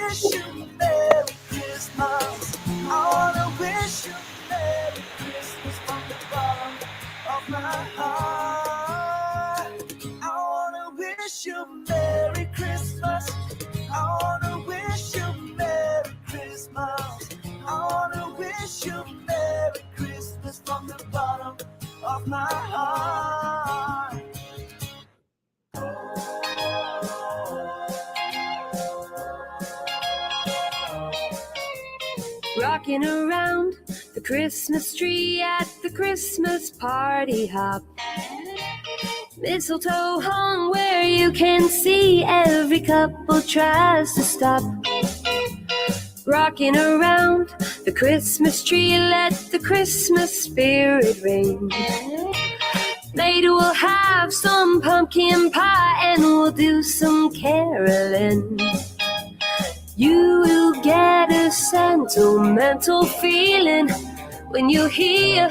wish you Merry Christmas. I wanna wish you Merry Christmas from the bottom of my heart. I wanna wish you Merry Christmas. I wanna wish you Merry Christmas. I wanna wish you Merry Christmas from the bottom of my heart. Rocking around the Christmas tree at the Christmas party hop. Mistletoe hung where you can see every couple tries to stop. Rocking around the Christmas tree, let the Christmas spirit reign. Later we'll have some pumpkin pie and we'll do some caroling. You will get a sentimental feeling when you hear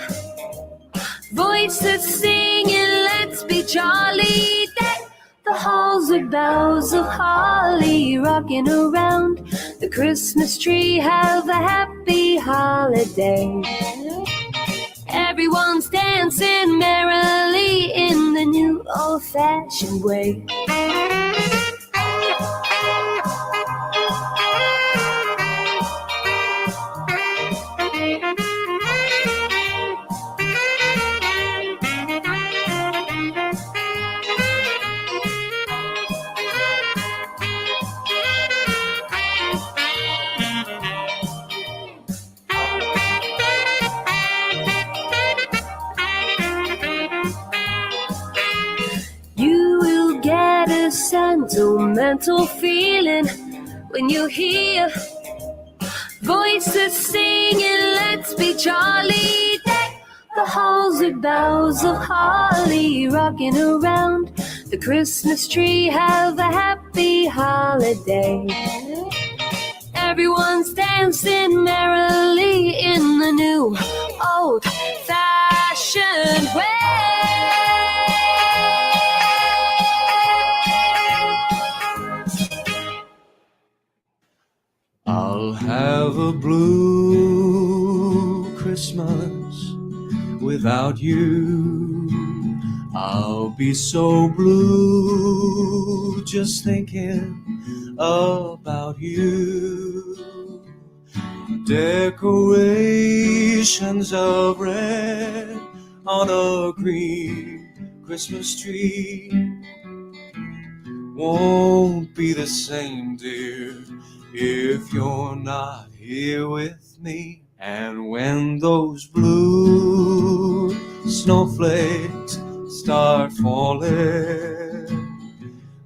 voices singing, let's be jolly. Deck the halls with boughs of holly. Rocking around the Christmas tree, have a happy holiday. Everyone's dancing merrily in the new old-fashioned way. Sentimental feeling when you hear voices singing, let's be jolly. Deck the halls with boughs of holly. Rocking around the Christmas tree, have a happy holiday. Everyone's dancing merrily in the new old-fashioned way. I'll have a blue Christmas without you. I'll be so blue just thinking about you. Decorations of red on a green Christmas tree won't be the same, dear, if you're not here with me. And when those blue snowflakes start falling,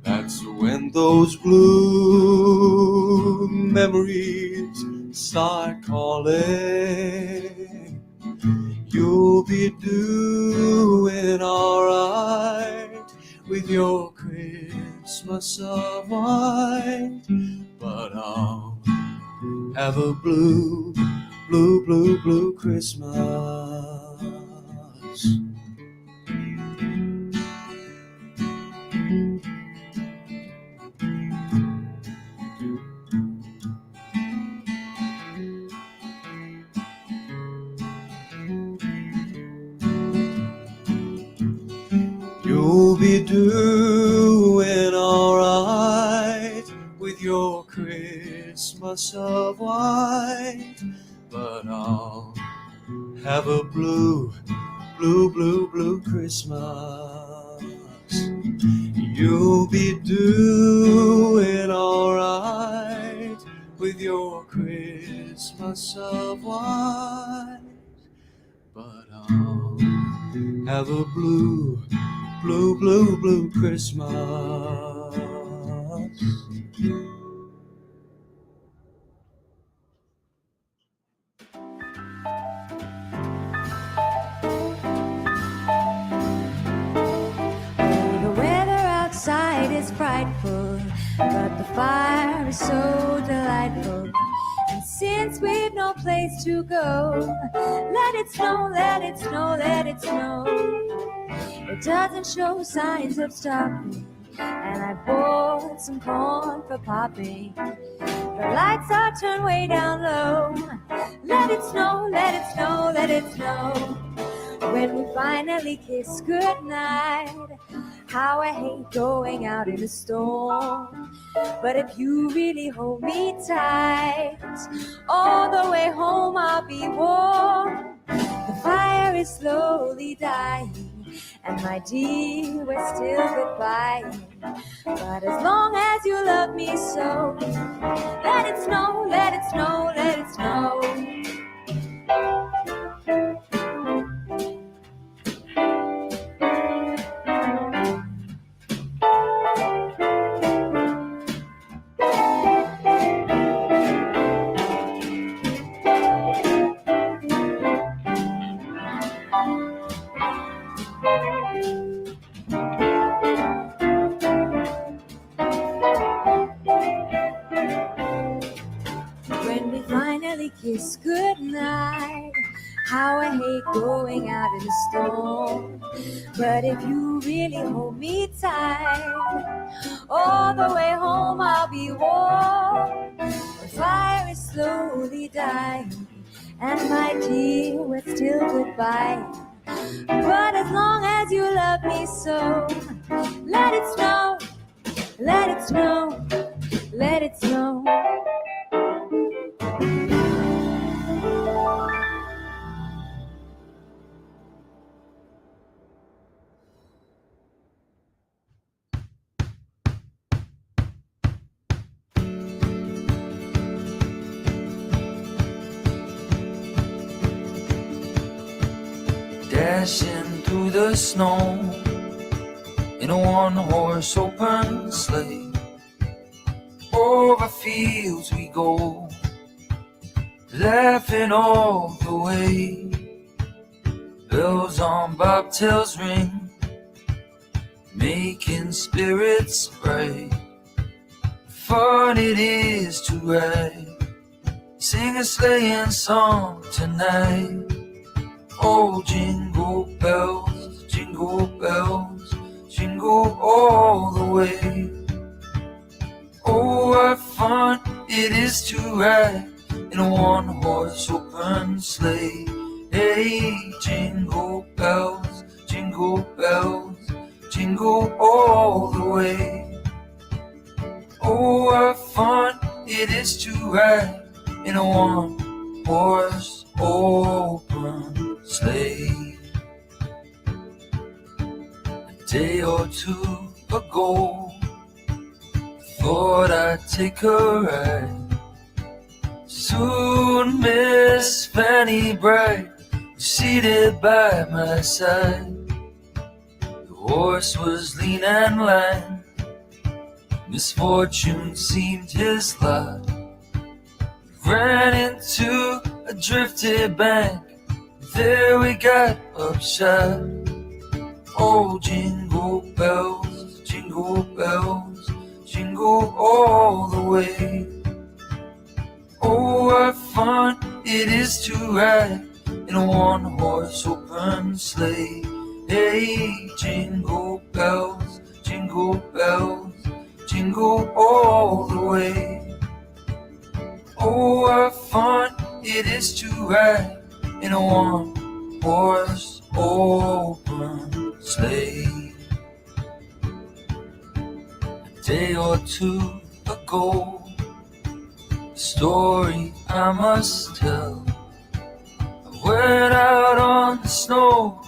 that's when those blue memories start calling. You'll be doing alright with your Christmas of white, but I'll have a blue, blue, blue, blue Christmas. You'll be doing alright with your Christmas of white, but I'll have a blue, blue, blue, blue Christmas. You'll be doing alright with your Christmas of white, but I'll have a blue, blue, blue, blue Christmas. The weather outside is frightful, but the fire is so delightful. And since we've no place to go, let it snow, let it snow, let it snow. It doesn't show signs of stopping, and I bought and some corn for popping. The lights are turned way down low. Let it snow, let it snow, let it snow. When we finally kiss goodnight, how I hate going out in a storm. But if you really hold me tight, all the way home I'll be warm. The fire is slowly dying, and my dear, we're still goodbye. But as long as you love me so, let it snow, let it snow, let it snow. When we finally kiss goodnight, how I hate going out in the storm. But if you really hold me tight, all the way home I'll be warm. The fire is slowly dying, and my dear, we're still goodbye. But as long as you love me so, let it snow, let it snow, let it snow. Dashing through the snow in a one-horse open sleigh. Over fields we go, laughing all the way. Bells on bobtails ring, making spirits bright. Fun it is to ride, sing a sleighing song tonight. Oh, jingle bells, jingle all the way. Oh, what fun it is to ride in a one-horse open sleigh. Hey, jingle bells, jingle all the way. Oh, what fun it is to ride in a one-horse open sleigh. A day or two ago, thought I'd take a ride. Soon Miss Fanny Bright was seated by my side. The horse was lean and lank, misfortune seemed his lot. We ran into a drifted bank, there we got upshot. Oh, jingle bells, jingle all the way. Oh, what fun it is to ride in a one-horse open sleigh. Hey, jingle bells, jingle all the way. Oh, what fun it is to ride in a one-horse open sleigh. A day or two ago, a story I must tell. I went out on the snow,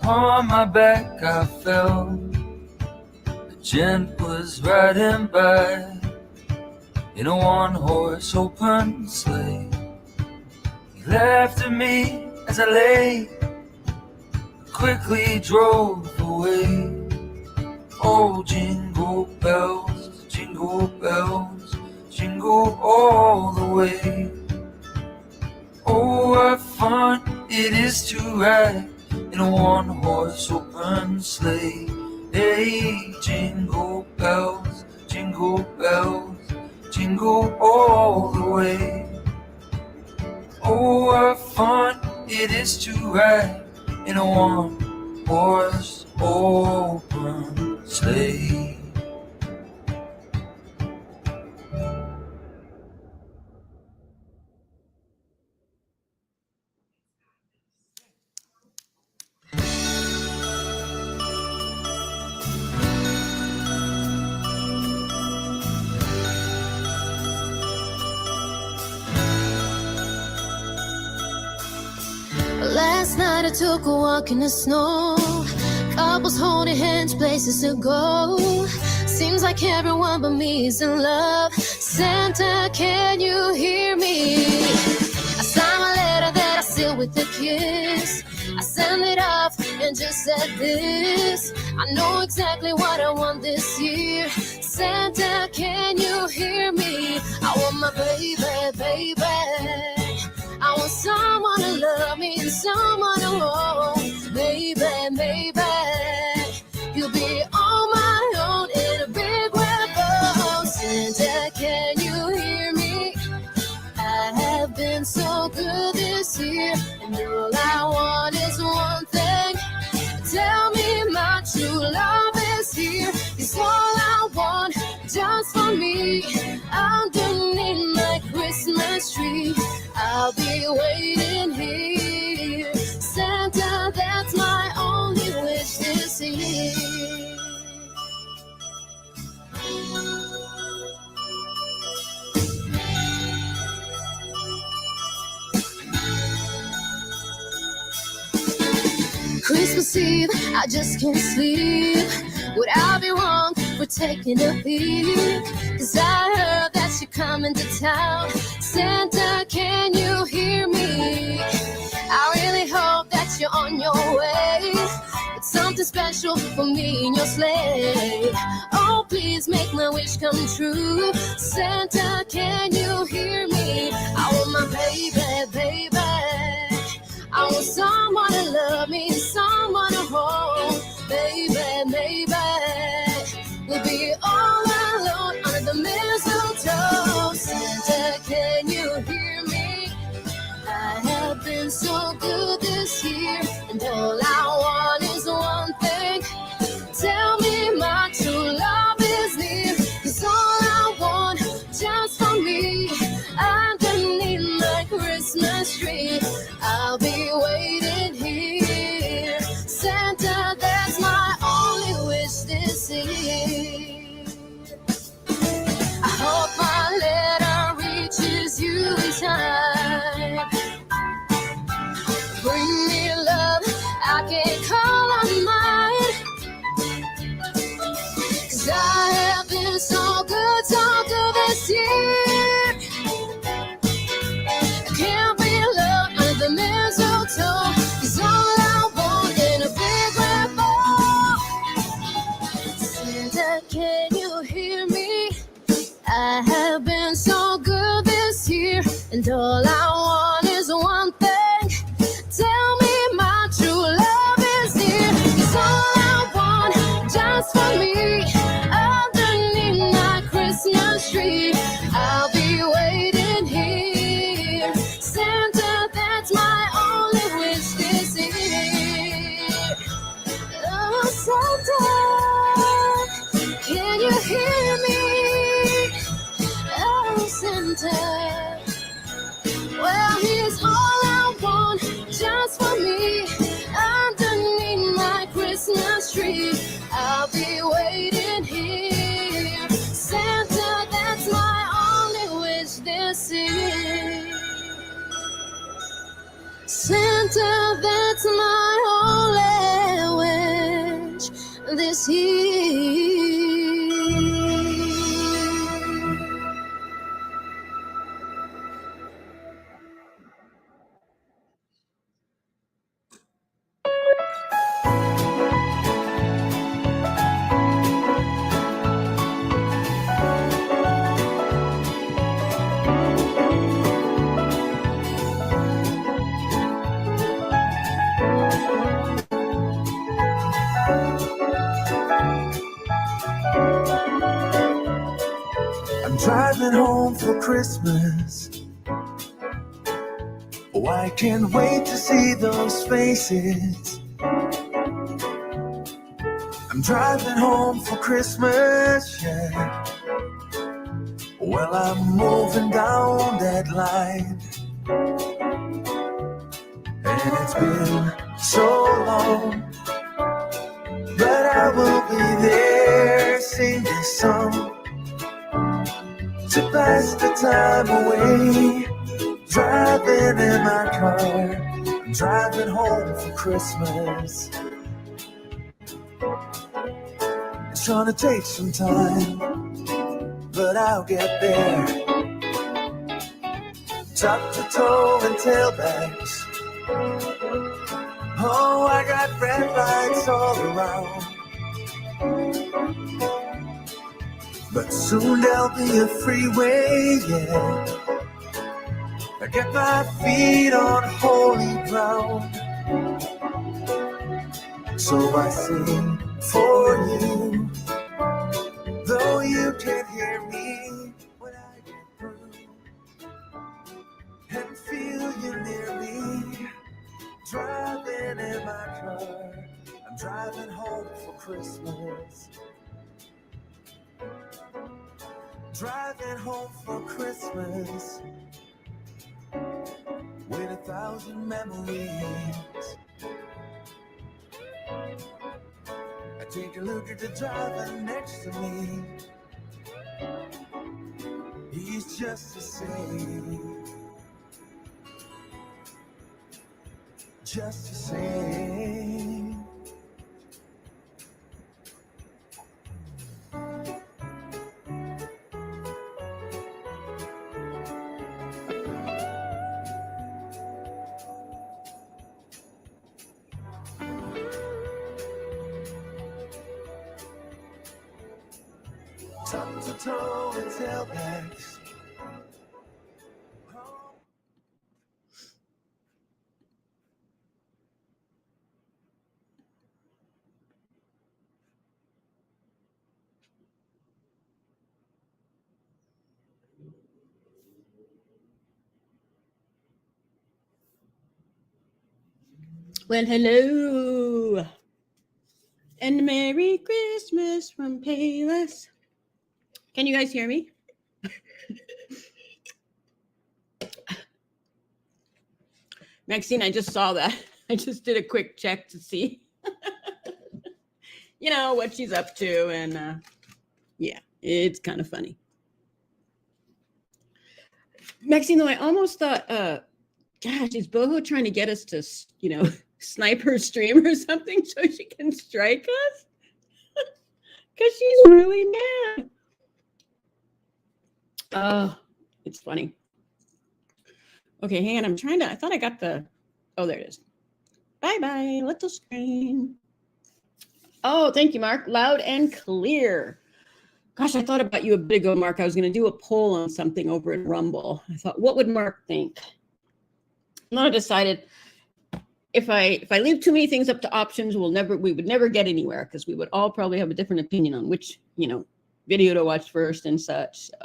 on my back I fell. A gent was riding by in a one-horse open sleigh. He laughed at me as I lay, quickly drove away. Oh, jingle bells, jingle all the way. Oh, what fun it is to ride in a one-horse open sleigh. Hey, jingle bells, jingle all the way. Oh, what fun it is to ride in a one-horse open sleigh. Last night I took a walk in the snow. Couples holding hands, places to go. Seems like everyone but me is in love. Santa, can you hear me? I signed my letter that I sealed with a kiss. I sent it off and just said this: I know exactly what I want this year. Santa, can you hear me? I want my baby, baby. I want someone to love me and someone to hold. Baby, baby, you'll be on my own in a big red boat. Santa, can you hear me? I have been so good this year, and all I want is one thing. Tell me my true love is here. It's all I want, just for me. Underneath my Christmas tree, I'll be waiting here. Santa, that's my only wish this year. Christmas Eve, I just can't sleep. Would I be wrong for taking a peek? 'Cause I heard that you're coming to town. Santa, can you hear me? I really hope that you're on your way. It's something special for me in your sleigh. Oh, please make my wish come true. Santa, can you hear me? I want my baby, baby. I want someone to love me, someone to hold. Baby, baby, we'll be all alone under the mistletoe. Santa, can you hear me? I have been so good this year, and all I want is one thing. Tell me my true love is near. 'Cause all I want, just for me, underneath my Christmas tree, I'll be waiting here. Santa, that's my only wish this year. I hope my letter reaches you in time. Bring me love I can call on mine. 'Cause I have been so good this year. I can't be loved under the mistletoe. 'Cause all I want in a big red bowl. Santa, can you hear me? I have been so good this year, and all I want is one thing. Tell me my true love is here. 'Cause all I want, just for me, underneath my Christmas tree, I'll be waiting here. Santa, that's my only wish this year. Oh, Santa, can you hear me? Oh, Santa, well, here's all I want, just for me, underneath my Christmas tree, I'll be waiting here. Santa, that's my only wish this year. Santa, that's my only wish this year. I'm driving home for Christmas. Oh, I can't wait to see those faces. I'm driving home for Christmas, yeah. Well, I'm moving down that line, and it's been so long, but I will be there singing this song to pass the time away. Driving in my car, I'm driving home for Christmas. It's gonna take some time, but I'll get there. Top to toe and tailbacks. Oh, I got red lights all around. But soon there'll be a freeway, yeah. I get my feet on holy ground. So I sing for you, though you can't hear me when I get through. And feel you near me, driving in my car. I'm driving home for Christmas. Driving home for Christmas with 1,000 memories. I take a look at the driver next to me. He's just the same. Just the same. Top to toe and tailbacks. Well, hello. And Merry Christmas from Payless. Can you guys hear me? Maxine, I just saw that. I just did a quick check to see, you know, what she's up to. And yeah, it's kind of funny. Maxine, though, I almost thought, gosh, is Boho trying to get us to, you know, snipe her stream or something so she can strike us? Because she's really mad. Oh, it's funny. Okay, hang on. I'm trying to, I thought I got the, oh, there it is. Bye-bye, little screen. Oh, thank you, Mark. Loud and clear. Gosh, I thought about you a bit ago, Mark. I was going to do a poll on something over in Rumble. I thought, what would Mark think? And then I decided if I leave too many things up to options, we would never get anywhere because we would all probably have a different opinion on which, you know, video to watch first and such. So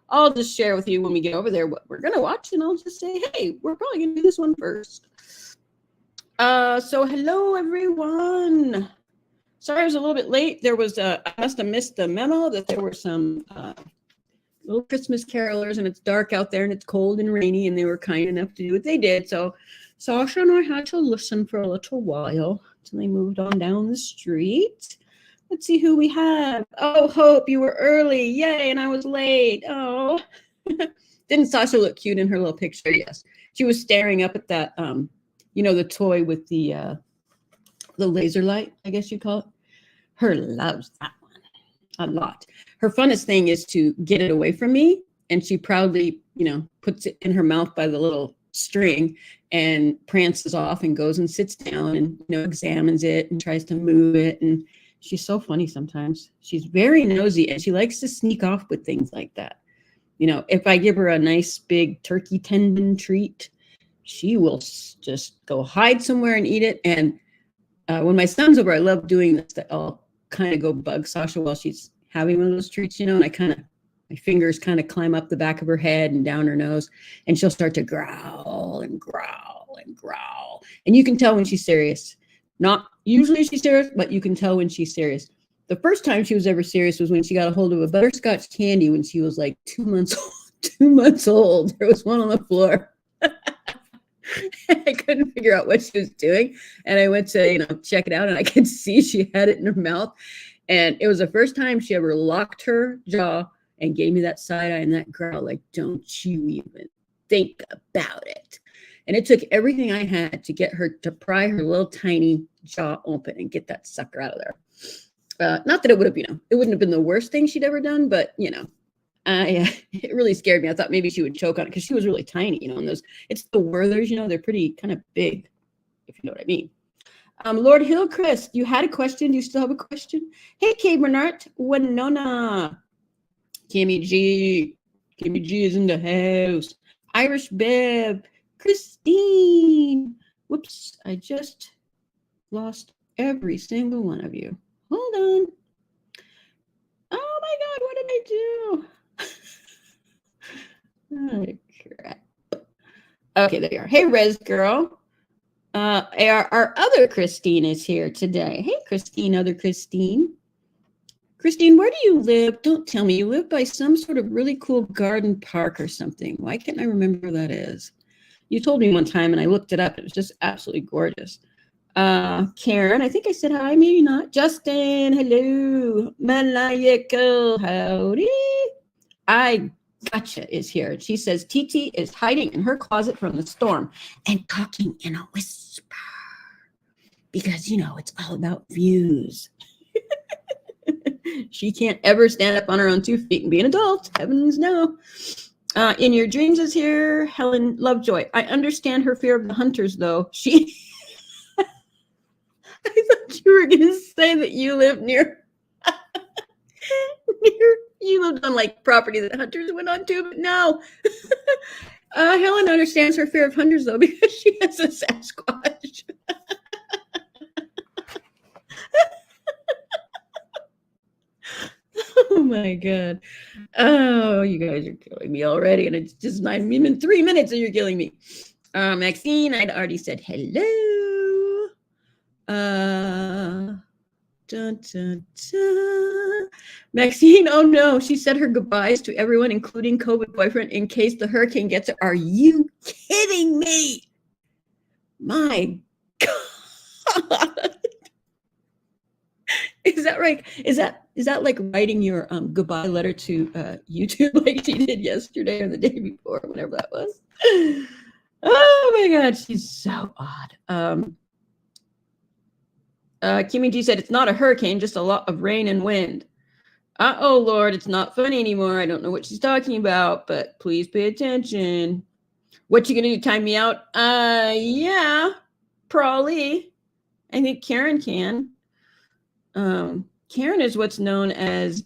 I'll just share with you when we get over there what we're going to watch, and I'll just say, hey, we're probably going to do this one first. So hello, everyone. Sorry I was a little bit late. There was I must have missed the memo that there were some little Christmas carolers, and it's dark out there, and it's cold and rainy, and they were kind enough to do what they did. So Sasha and I had to listen for a little while until they moved on down the street. Let's see who we have. Oh, Hope, you were early. Yay, and I was late. Oh. Didn't Sasha look cute in her little picture? Yes. She was staring up at that, you know, the toy with the laser light, I guess you call it. Her loves that one a lot. Her funnest thing is to get it away from me, and she proudly, you know, puts it in her mouth by the little string and prances off and goes and sits down and, you know, examines it and tries to move it. And she's so funny sometimes. She's very nosy, and she likes to sneak off with things like that. You know, if I give her a nice big turkey tendon treat, she will just go hide somewhere and eat it. And when my son's over, I love doing this. I'll kind of go bug Sasha while she's having one of those treats, you know, and my fingers kind of climb up the back of her head and down her nose, and she'll start to growl and growl and growl. And you can tell when she's serious. Not usually she's serious, but you can tell when she's serious. The first time she was ever serious was when she got a hold of a butterscotch candy when she was like 2 months old. 2 months old. There was one on the floor. I couldn't figure out what she was doing. And I went to, you know, check it out, and I could see she had it in her mouth. And it was the first time she ever locked her jaw and gave me that side eye and that growl, like, don't you even think about it. And it took everything I had to get her to pry her little tiny jaw open and get that sucker out of there. Not that it would have, it wouldn't have been the worst thing she'd ever done, but it really scared me. I thought maybe she would choke on it because she was really tiny, and it's the Werthers, they're pretty kind of big, if you know what I mean. Lord Hillcrest, you had a question. Do you still have a question? Hey, Kay Bernard, Winona, Kimmy G is in the house. Irish Bev, Christine. Whoops, I just lost every single one of you. Hold on. Oh my God, what did I do? Oh, crap. Okay, there you are. Hey, Rez girl. Our other Christine is here today. Hey, Christine, other Christine. Christine, where do you live? Don't tell me. You live by some sort of really cool garden park or something. Why can't I remember where that is? You told me one time and I looked it up. It was just absolutely gorgeous. Karen, I think I said hi, maybe not. Justin, hello. Maniacal, howdy. I Gotcha is here. She says TT is hiding in her closet from the storm and talking in a whisper because, it's all about views. She can't ever stand up on her own 2 feet and be an adult. Heavens no. In Your Dreams is here. Helen Lovejoy. I understand her fear of the hunters, though. I thought you were going to say that you live near you lived on property that hunters went on to, but no. Helen understands her fear of hunters though because she has a Sasquatch. Oh my God. Oh, you guys are killing me already. And it's just 3 minutes and you're killing me. Maxine, I'd already said hello. Dun, dun, dun. Maxine, oh no, she said her goodbyes to everyone, including COVID boyfriend, in case the hurricane gets her. Are you kidding me? My God. Is that right? Is that like writing your goodbye letter to YouTube like she did yesterday or the day before, whatever that was? Oh my God, she's so odd. Kimmy G said, it's not a hurricane, just a lot of rain and wind. Oh, Lord, it's not funny anymore. I don't know what she's talking about, but please pay attention. What you going to do, time me out? Yeah, probably. I think Karen can. Karen is what's known as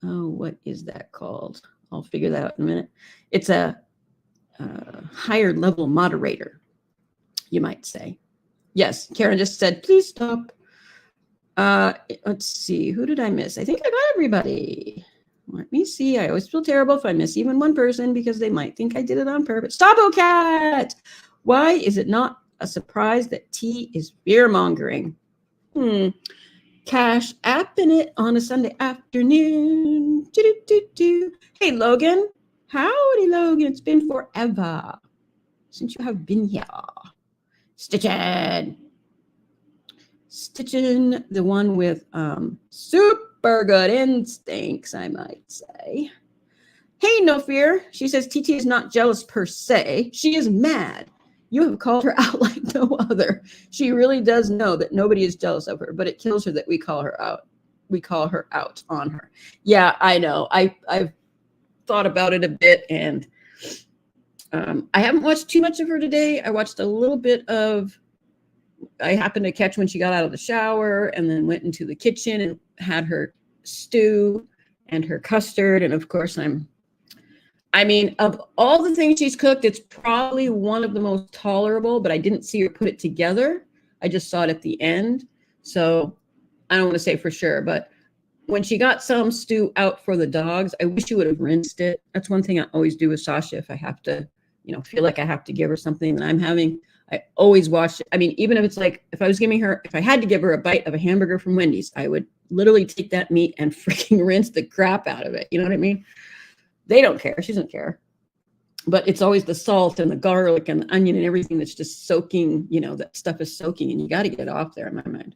what is that called? I'll figure that out in a minute. It's a higher level moderator, you might say. Yes, Karen just said, please stop. Let's see, who did I miss? I think I got everybody. Let me see. I always feel terrible if I miss even one person because they might think I did it on purpose. Stop, Cat! Why is it not a surprise that T is fear-mongering? Cash apping it on a Sunday afternoon. Do-do-do-do. Hey, Logan. Howdy, Logan. It's been forever since you have been here. Stitchin', the one with super good instincts, I might say. Hey, No Fear. She says TT is not jealous per se. She is mad. You have called her out like no other. She really does know that nobody is jealous of her, but it kills her that we call her out. We call her out on her. Yeah, I know. I've thought about it a bit, and I haven't watched too much of her today. I watched a little bit of, I happened to catch when she got out of the shower and then went into the kitchen and had her stew and her custard. And of course, of all the things she's cooked, it's probably one of the most tolerable, but I didn't see her put it together. I just saw it at the end. So I don't want to say for sure, but when she got some stew out for the dogs, I wish she would have rinsed it. That's one thing I always do with Sasha. If I have to, feel like I have to give her something that I'm having, I always wash it. Even if it's like, if I had to give her a bite of a hamburger from Wendy's, I would literally take that meat and freaking rinse the crap out of it. You know what I mean? They don't care. She doesn't care. But it's always the salt and the garlic and the onion and everything that's just soaking, that stuff is soaking, and you got to get it off there in my mind.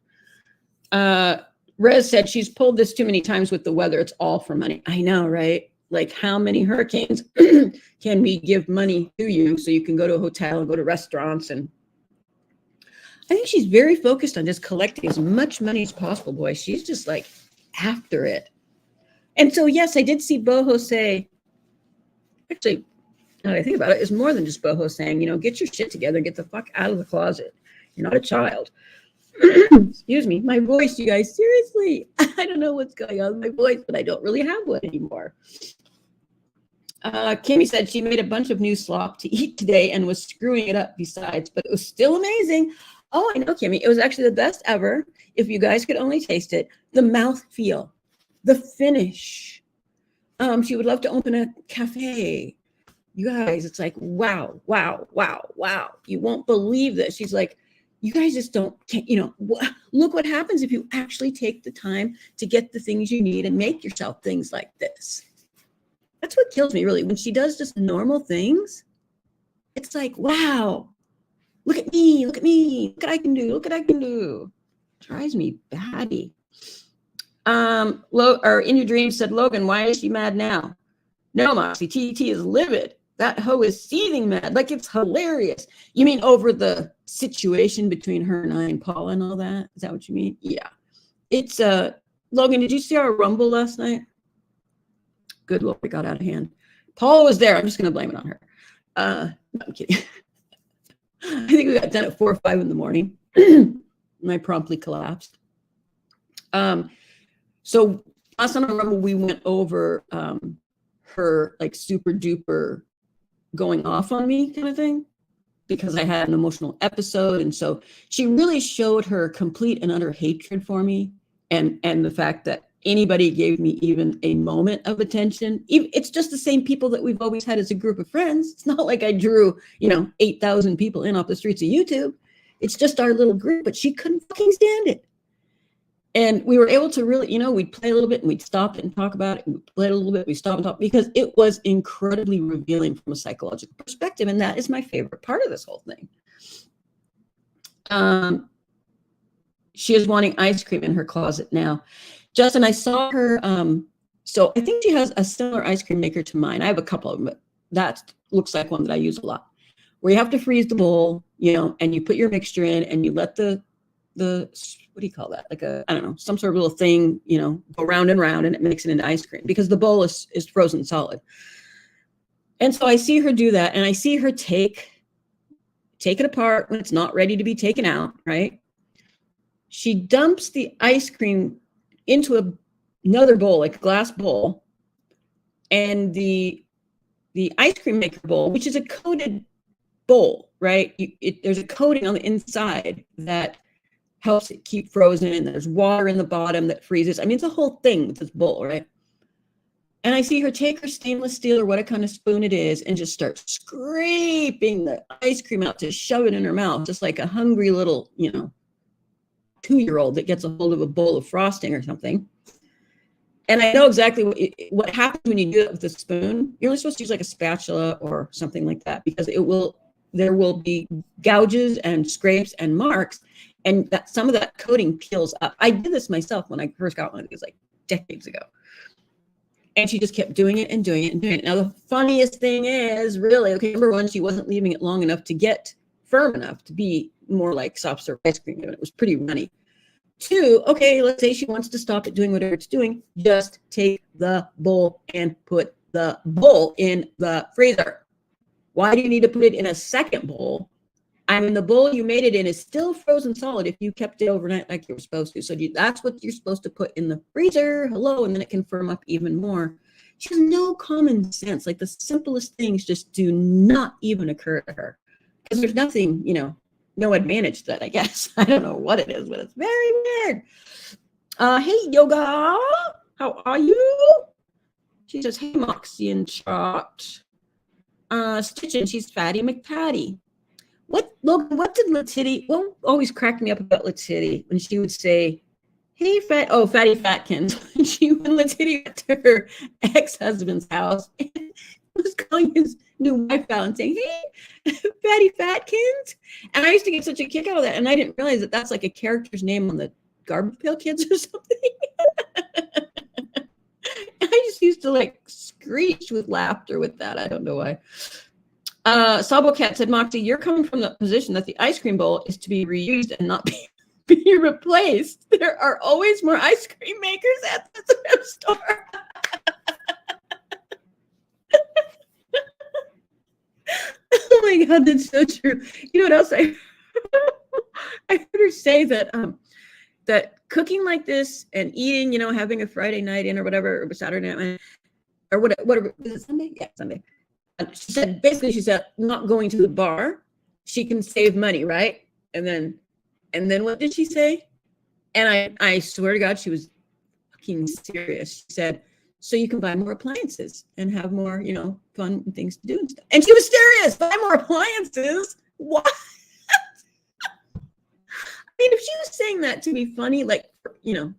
Rez said she's pulled this too many times with the weather. It's all for money. I know, right? like how many hurricanes can we give money to you so you can go to a hotel and go to restaurants. And I think she's very focused on just collecting as much money as possible, boy. She's just like after it. And so, yes, I did see Boho say, actually, now that I think about it, it's more than just Boho saying, you know, get your shit together, get the fuck out of the closet. You're not a child. Excuse me, my voice, you guys, seriously. I don't know what's going on with my voice, but I don't really have one anymore. Kimmy said she made a bunch of new slop to eat today and was screwing it up besides, but it was still amazing. Oh, I know, Kimmy. It was actually the best ever. If you guys could only taste it, the mouth feel, the finish. She would love to open a cafe. You guys, it's like, wow, wow, wow, wow. You won't believe this. She's like, you guys just don't, you know, look what happens if you actually take the time to get the things you need and make yourself things like this. That's what kills me, really. When she does just normal things, it's like, wow, look at me, look at me, look what I can do, look what I can do. Drives me batty. Or In Your Dreams said, Logan, why is she mad now? No, Moxie, TT is livid. That hoe is seething mad. Like, it's hilarious. You mean over the situation between her and I and Paula and all that? Is that what you mean? Yeah. It's, Logan, did you see our Rumble last night? Good Lord, it got out of hand. Paula was there. I'm just going to blame it on her. No, I'm kidding. I think we got done at 4 or 5 in the morning. And I promptly collapsed. So last time I remember we went over her like super duper going off on me kind of thing because I had an emotional episode. And so she really showed her complete and utter hatred for me and the fact that anybody gave me even a moment of attention. It's just the same people that we've always had as a group of friends. It's not like I drew, 8,000 people in off the streets of YouTube. It's just our little group, but she couldn't fucking stand it. And we were able to really, we'd play a little bit and we'd stop and talk about it. And we'd play a little bit, we'd stop and talk because it was incredibly revealing from a psychological perspective. And that is my favorite part of this whole thing. She is wanting ice cream in her closet now. Justin, I saw her. So I think she has a similar ice cream maker to mine. I have a couple of them, but that looks like one that I use a lot. Where you have to freeze the bowl, and you put your mixture in, and you let the what do you call that? Like I don't know, some sort of little thing, go round and round, and it makes it into ice cream because the bowl is frozen solid. And so I see her do that, and I see her take it apart when it's not ready to be taken out. Right? She dumps the ice cream into another bowl, like a glass bowl, and the ice cream maker bowl, which is a coated bowl, right? There's a coating on the inside that helps it keep frozen, and there's water in the bottom that freezes. I mean, it's a whole thing with this bowl, right? And I see her take her stainless steel or what kind of spoon it is and just start scraping the ice cream out to shove it in her mouth, just like a hungry little, 2-year-old that gets a hold of a bowl of frosting or something. And I know exactly what happens when you do it with a spoon. You're only supposed to use like a spatula or something like that because there will be gouges and scrapes and marks, and that some of that coating peels up. I did this myself when I first got one of these like decades ago. And she just kept doing it and doing it and doing it. Now, the funniest thing is really, okay, number one, she wasn't leaving it long enough to get firm enough to be more like soft serve ice cream. It was pretty runny. 2, okay, let's say she wants to stop it doing whatever it's doing. Just take the bowl and put the bowl in the freezer. Why do you need to put it in a second bowl? I mean, the bowl you made it in is still frozen solid if you kept it overnight like you were supposed to. So that's what you're supposed to put in the freezer. Hello, and then it can firm up even more. She has no common sense. Like the simplest things just do not even occur to her. Because there's nothing, no advantage to that, I guess. I don't know what it is, but it's very weird. Hey, Yoga, how are you? She says, hey, Moxie and Chat. Stitching, she's Fatty McPatty. What did Letitty, what always cracked me up about Letitty when she would say, hey, Fatty Fatkins. When Letitty went to her ex-husband's house and was calling his new wife out and saying, hey, Fatty Fatkins. And I used to get such a kick out of that. And I didn't realize that that's like a character's name on the Garbage Pail Kids or something. I just used used to like screech with laughter with that. I don't know why. Sabo Cat said, Moxie, you're coming from the position that the ice cream bowl is to be reused and not be replaced. There are always more ice cream makers at the thrift store. Oh my God, that's so true. You know what else I heard her say that that cooking like this and eating, you know, having a Friday night in or whatever, or Saturday night, or whatever, is it Sunday? Yeah, Sunday. She said, basically, she said, not going to the bar, she can save money, right? And then what did she say? And I swear to God, she was fucking serious. She said, so you can buy more appliances and have more, you know, fun things to do and stuff. And she was serious. Buy more appliances? What? I mean, if she was saying that to be funny, like, you know,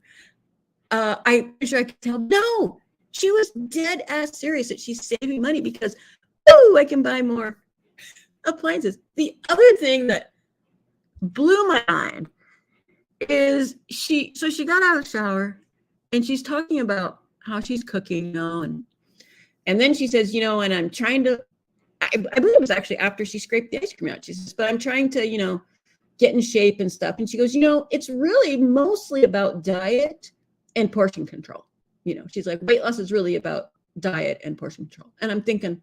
I'm sure I could tell. No, she was dead ass serious that she's saving money because, oh, I can buy more appliances. The other thing that blew my mind is she got out of the shower and she's talking about how she's cooking, you know, and then she says, you know, and I'm trying to, I believe it was actually after she scraped the ice cream out. She says, but I'm trying to, you know, get in shape and stuff. And she goes, you know, it's really mostly about diet and portion control. You know, she's like, weight loss is really about diet and portion control. And I'm thinking,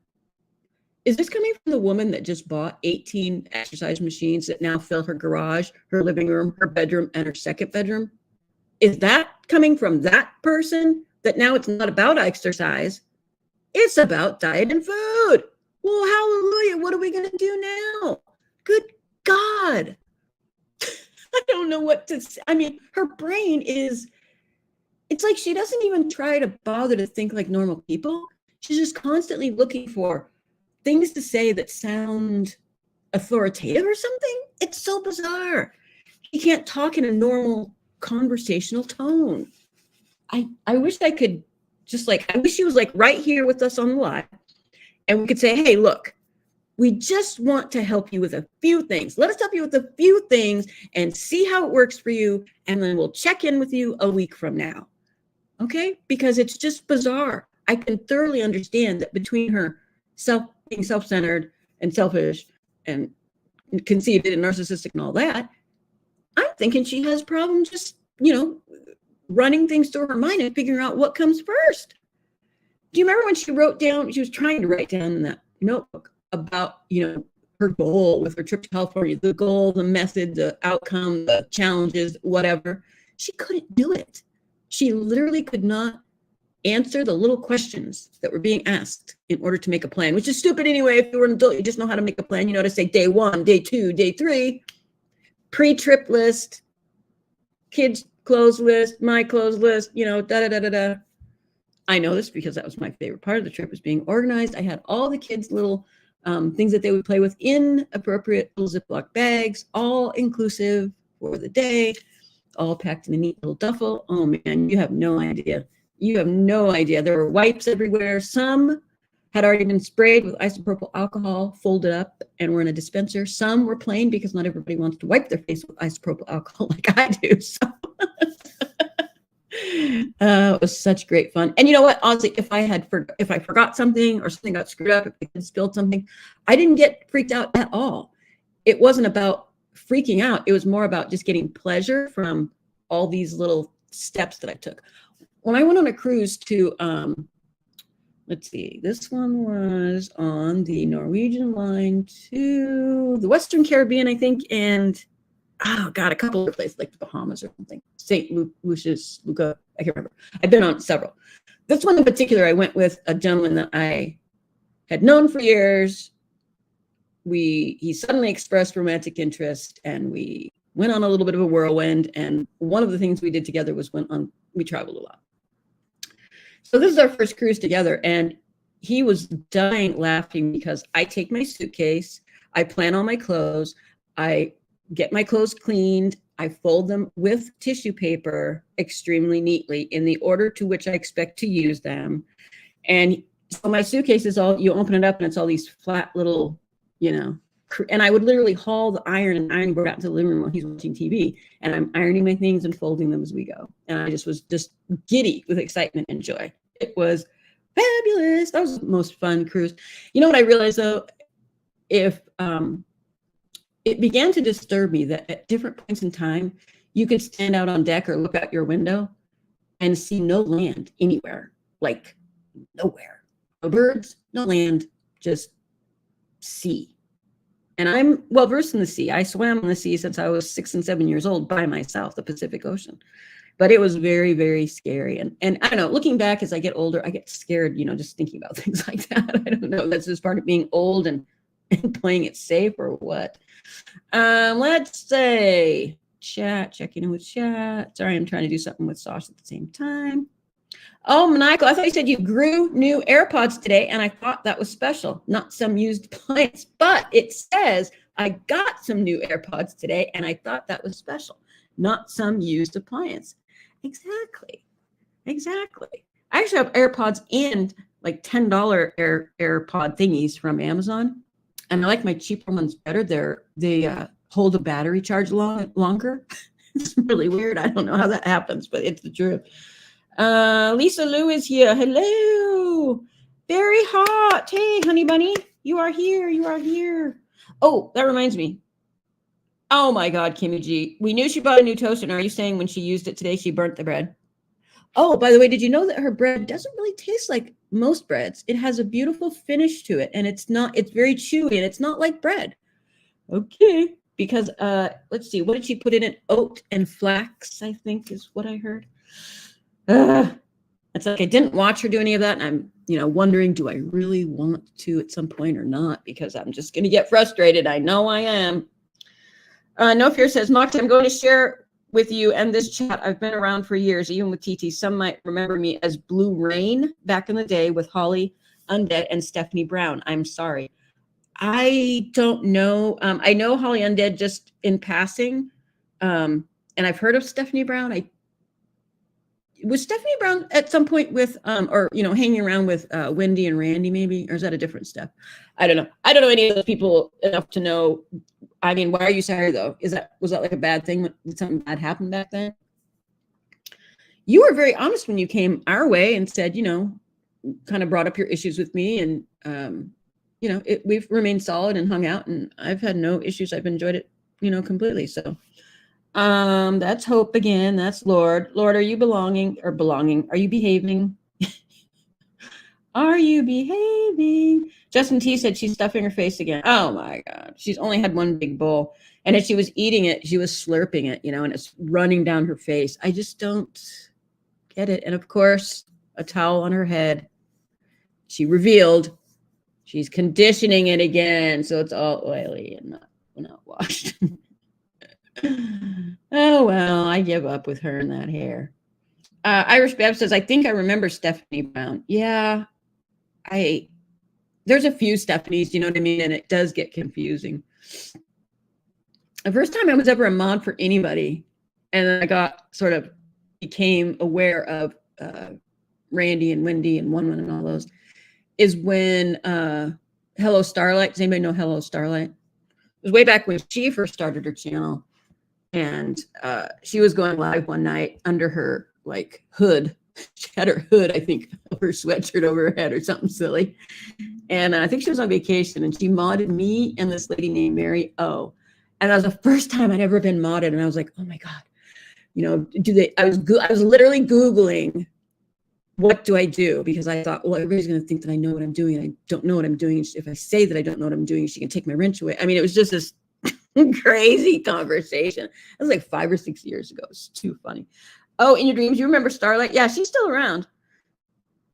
is this coming from the woman that just bought 18 exercise machines that now fill her garage, her living room, her bedroom, and her second bedroom? Is that coming from that person? That now it's not about exercise, it's about diet and food. Well, hallelujah, what are we going to do now? Good God. I don't know what to say. I mean, her brain is, it's like she doesn't even try to bother to think like normal people. She's just constantly looking for things to say that sound authoritative or something. It's so bizarre. She can't talk in a normal conversational tone. I wish I could just like, I wish she was like right here with us on the live and we could say, hey, look, we just want to help you with a few things. Let us help you with a few things and see how it works for you. And then we'll check in with you a week from now. Okay? Because it's just bizarre. I can thoroughly understand that between her being self-centered and selfish and conceited and narcissistic and all that, I'm thinking she has problems just, you know, running things through her mind and figuring out what comes first. Do you remember when she was trying to write down in that notebook about, you know, her goal with her trip to California, the goal, the method, the outcome, the challenges, whatever? She couldn't do it. She literally could not answer the little questions that were being asked in order to make a plan, which is stupid anyway. If you were an adult, you just know how to make a plan. You know how to say day 1, day 2, day 3, pre-trip list, kids' clothes list, my clothes list, you know, da-da-da-da-da. I know this because that was my favorite part of the trip, was being organized. I had all the kids' little things that they would play with in appropriate little Ziploc bags, all inclusive for the day, all packed in a neat little duffel. Oh man, you have no idea. You have no idea. There were wipes everywhere. Some had already been sprayed with isopropyl alcohol, folded up, and were in a dispenser. Some were plain because not everybody wants to wipe their face with isopropyl alcohol like I do. So it was such great fun. And you know what? Honestly, if I forgot something or something got screwed up, if the kids spilled something, I didn't get freaked out at all. It wasn't about freaking out. It was more about just getting pleasure from all these little steps that I took. When I went on a cruise to, let's see, this one was on the Norwegian line to the Western Caribbean, I think, and oh God, a couple of places like the Bahamas or something. St. Lucia's, Luca, I can't remember. I've been on several. This one in particular, I went with a gentleman that I had known for years. He suddenly expressed romantic interest, and we went on a little bit of a whirlwind. And one of the things we did together was we traveled a lot. So this is our first cruise together, and he was dying laughing because I take my suitcase, I plan all my clothes, I get my clothes cleaned, I fold them with tissue paper extremely neatly in the order to which I expect to use them. And so my suitcase is all, you open it up and it's all these flat little, you know, and I would literally haul the ironing board out into the living room while he's watching TV, and I'm ironing my things and folding them as we go. And I just was just giddy with excitement and joy. It was Fabulous. That was the most fun cruise. You know what I realized though? If it began to disturb me that at different points in time, you could stand out on deck or look out your window and see no land anywhere, like nowhere. No birds, no land, just sea. And I'm well versed in the sea. I swam in the sea since I was 6 and 7 years old by myself, the Pacific Ocean. But it was very, very scary. And I don't know, looking back as I get older, I get scared, you know, just thinking about things like that. I don't know. That's just part of being old and playing it safe or what. Let's say chat, checking in with chat. Sorry, I'm trying to do something with Sauce at the same time. Oh, Maniacal, I thought you said you grew new AirPods today, and I thought that was special, not some used appliance. But it says I got some new AirPods today, and I thought that was special, not some used appliance. Exactly. I actually have AirPods and like $10 AirPod thingies from Amazon, and I like my cheaper ones better. They hold a battery charge longer. It's really weird. I don't know how that happens, but it's the truth. Lisa Lou is here. Hello. Very hot. Hey, honey bunny. You are here. Oh, that reminds me. Oh my God, Kimmy G. We knew she bought a new toaster. And are you saying when she used it today, she burnt the bread? Oh, by the way, did you know that her bread doesn't really taste like most breads? It has a beautiful finish to it. And it's very chewy and it's not like bread. Okay. Because let's see, what did she put in it? Oat and flax, I think is what I heard. It's like I didn't watch her do any of that, and I'm, wondering, do I really want to at some point or not? Because I'm just going to get frustrated. I know I am. No Fear says, Mox, I'm going to share with you and this chat. I've been around for years, even with TT. Some might remember me as Blue Rain back in the day with Holly Undead and Stephanie Brown. I'm sorry. I don't know. I know Holly Undead just in passing, and I've heard of Stephanie Brown. Was Stephanie Brown at some point with, hanging around with Wendy and Randy maybe, or is that a different step? I don't know. I don't know any of those people enough to know. I mean, why are you sorry though? Was that like a bad thing? Did something bad happen back then? You were very honest when you came our way and said, kind of brought up your issues with me, and we've remained solid and hung out, and I've had no issues. I've enjoyed it, completely. So. That's Hope again. That's Lord. Lord, are you belonging? Are you behaving? Are you behaving? Justin T said she's stuffing her face again. Oh my God. She's only had one big bowl. And as she was eating it, she was slurping it, and it's running down her face. I just don't get it. And of course, a towel on her head. She revealed she's conditioning it again. So it's all oily and not washed. Oh, well, I give up with her and that hair. Irish Bev says, I think I remember Stephanie Brown. Yeah, there's a few Stephanies, you know what I mean? And it does get confusing. The first time I was ever a mod for anybody, and then I became aware of Randy and Wendy and One and all those, is when Hello Starlight. Does anybody know Hello Starlight? It was way back when she first started her channel. And she was going live one night under her hood. She had her hood, I think, over her sweatshirt over her head or something silly. And I think she was on vacation, and she modded me and this lady named Mary O. And that was the first time I'd ever been modded. And I was like, oh my God, I was literally Googling, what do I do? Because I thought, well, everybody's going to think that I know what I'm doing. And I don't know what I'm doing. If I say that I don't know what I'm doing, she can take my wrench away. I mean, it was just this crazy conversation. It was like 5 or 6 years ago. It's too funny. Oh, In Your Dreams, you remember Starlight? Yeah, she's still around.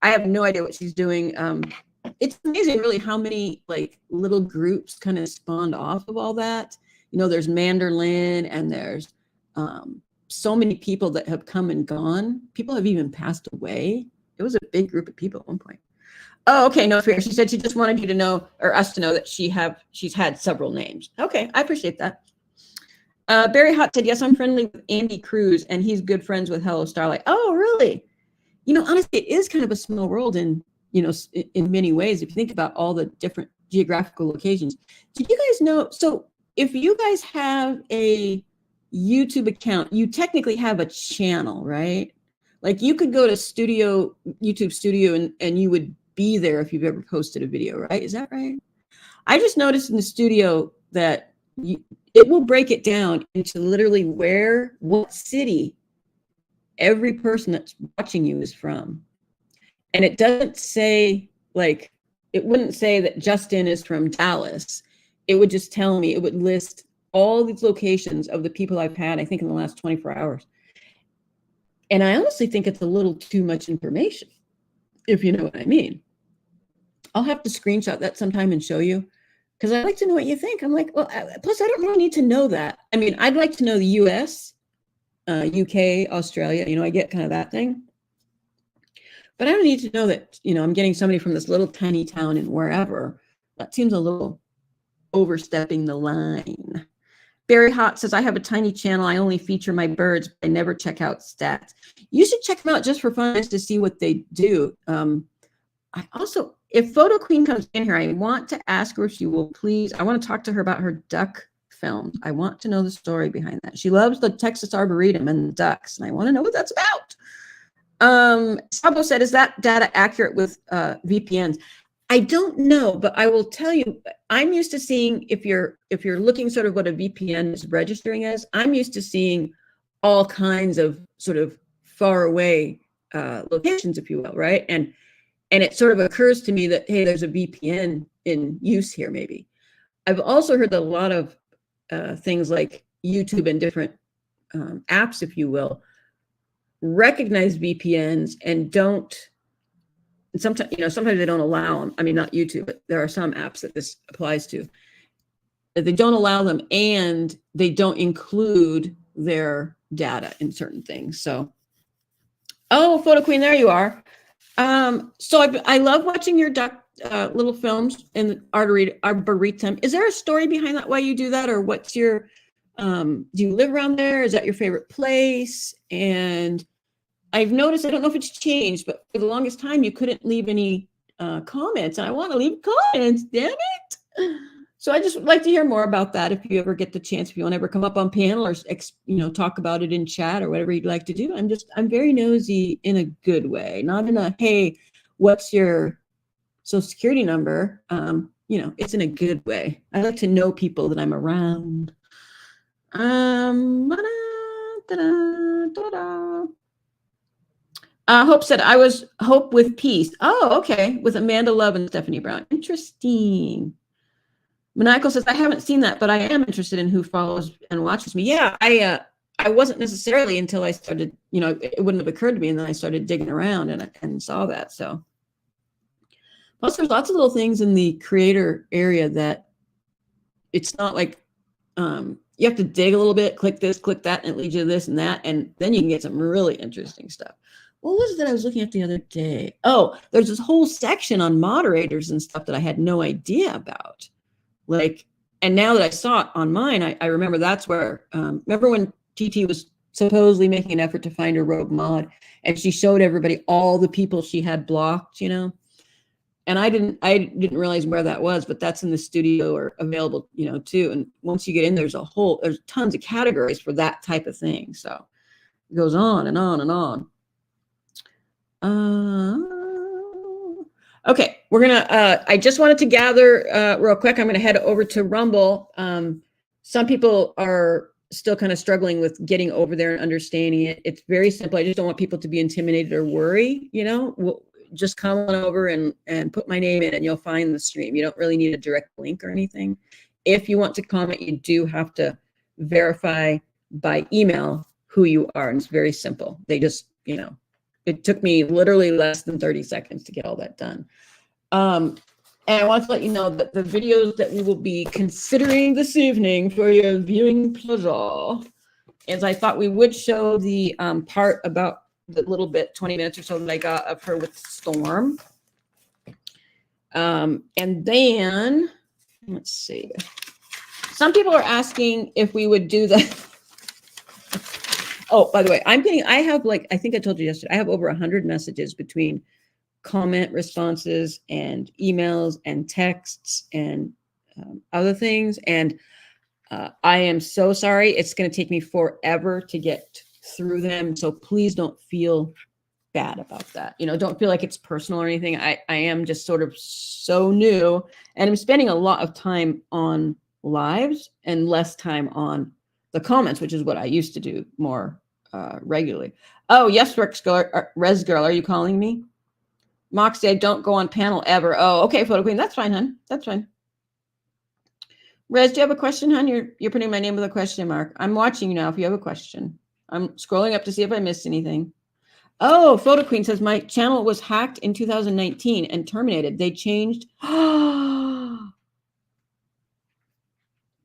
I have no idea what she's doing. It's amazing really how many little groups kind of spawned off of all that. There's Manderlin, and there's so many people that have come and gone. People have even passed away. It was a big group of people at one point. Oh, okay. No fear. She said she just wanted you to know, or us to know, that she's had several names. Okay, I appreciate that. Barry Hot said, yes, I'm friendly with Andy Cruz, and he's good friends with Hello Starlight. Oh, really? Honestly, it is kind of a small world in many ways. If you think about all the different geographical locations. Did you guys know? So if you guys have a YouTube account, you technically have a channel, right? Like you could go to YouTube Studio, and you would be there if you've ever posted a video, right? Is that right? I just noticed in the studio that it will break it down into literally what city every person that's watching you is from. And it doesn't say, like, it wouldn't say that Justin is from Dallas. It would just tell me, it would list all these locations of the people I've had, I think, in the last 24 hours. And I honestly think it's a little too much information, if you know what I mean. I'll have to screenshot that sometime and show you, because I'd like to know what you think. I'm like, well, plus I don't really need to know that. I mean, I'd like to know the US, UK, Australia, I get kind of that thing. But I don't need to know that, I'm getting somebody from this little tiny town in wherever. That seems a little overstepping the line. Barry Hot says, I have a tiny channel. I only feature my birds, but I never check out stats. You should check them out just for fun, just to see what they do. I also, if Photo Queen comes in here, I want to ask her if she will please. I want to talk to her about her duck film. I want to know the story behind that. She loves the Texas Arboretum and the ducks, and I want to know what that's about. Sabo said, is that data accurate with VPNs? I don't know, but I will tell you, I'm used to seeing, if you're looking sort of what a VPN is registering as, I'm used to seeing all kinds of sort of far away locations, if you will, right? And it sort of occurs to me that, hey, there's a VPN in use here, maybe. I've also heard that a lot of things like YouTube and different apps, if you will, recognize VPNs and don't. And sometimes they don't allow them. I mean, not YouTube, but there are some apps that this applies to. They don't allow them, and they don't include their data in certain things. So, oh, Photo Queen, there you are. So I love watching your duck little films in the Arboretum. Is there a story behind that, why you do that, or what's your, do you live around there? Is that your favorite place? And I've noticed, I don't know if it's changed, but for the longest time, you couldn't leave any comments. And I want to leave comments, damn it. So I just would like to hear more about that if you ever get the chance, if you want to ever come up on panel or, talk about it in chat or whatever you'd like to do. I'm very nosy in a good way, not in a, hey, what's your social security number? It's in a good way. I like to know people that I'm around. Hope said, I was Hope with Peace. Oh, okay. With Amanda Love and Stephanie Brown. Interesting. Maniacal says, I haven't seen that, but I am interested in who follows and watches me. Yeah, I wasn't necessarily until I started, it wouldn't have occurred to me. And then I started digging around and saw that. So plus there's lots of little things in the creator area that it's not like, you have to dig a little bit, click this, click that, and it leads you to this and that. And then you can get some really interesting stuff. What was it that I was looking at the other day? Oh, there's this whole section on moderators and stuff that I had no idea about. And now that I saw it on mine, I remember that's where, remember when TT was supposedly making an effort to find a rogue mod, and she showed everybody all the people she had blocked, and I didn't realize where that was, but that's in the studio or available, too. And once you get in, there's tons of categories for that type of thing. So it goes on and on and on. Okay, we're gonna, I just wanted to gather real quick. I'm gonna head over to Rumble. Some people are still kind of struggling with getting over there and understanding it. It's very simple. I just don't want people to be intimidated or worry, just come on over and put my name in and you'll find the stream. You don't really need a direct link or anything. If you want to comment, you do have to verify by email who you are. And it's very simple. They just, it took me literally less than 30 seconds to get all that done. And I want to let you know that the videos that we will be considering this evening for your viewing pleasure is I thought we would show the part about the little bit, 20 minutes or so that I got of her with Storm. And then, let's see. Some people are asking if we would do that. Oh, by the way, I have I think I told you yesterday, I have over 100 messages between comment responses and emails and texts and other things. And I am so sorry. It's going to take me forever to get through them. So please don't feel bad about that. You know, don't feel like it's personal or anything. I am just sort of so new, and I'm spending a lot of time on lives and less time on the comments, which is what I used to do more regularly. Oh, yes, Res Girl, are you calling me? Moxie, I don't go on panel ever. Oh, okay, Photo Queen. That's fine, hun. That's fine. Res, do you have a question, hun? You're putting my name with a question mark. I'm watching you now if you have a question. I'm scrolling up to see if I missed anything. Oh, Photo Queen says, my channel was hacked in 2019 and terminated. They changed.